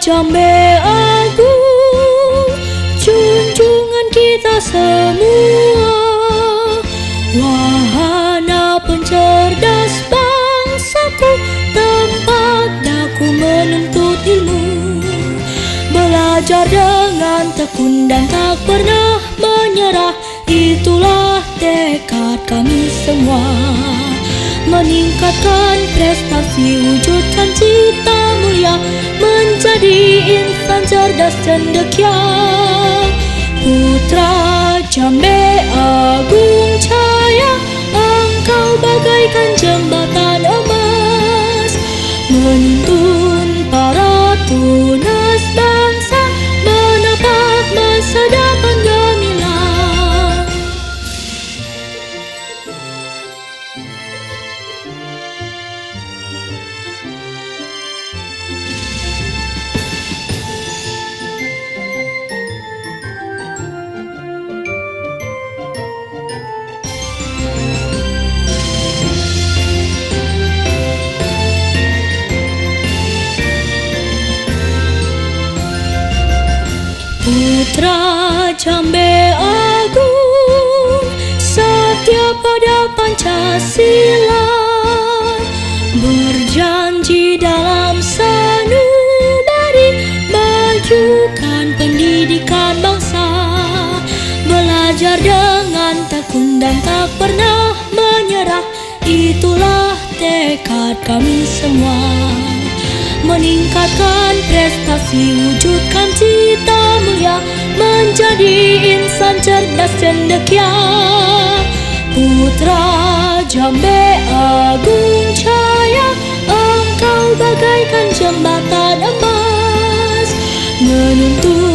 Jambe Agung, junjungan kita semua, wahana pencerdas bangsaku, tempat daku menuntut ilmu, belajar dengan tekun dan tak pernah menyerah. Itulah tekad kami semua, meningkatkan prestasi, wujudkan cita mulia, menjadi insan cerdas cendekia. Putra Jambe Agung Cahaya, engkau bagaikan jembatan emas, menuntun para tunas bangsa menapak masa depan gemilang. Putra Jambe Agung, setia pada Pancasila, berjanji dalam sanubari, majukan pendidikan bangsa, belajar dengan tekun dan tak pernah menyerah. Itulah tekad kami semua, meningkatkan prestasi, wujudkan cita mulia, menjadi insan cerdas cendekia. Putra Jambe Agung Cahaya, engkau bagaikan jembatan emas, menuntun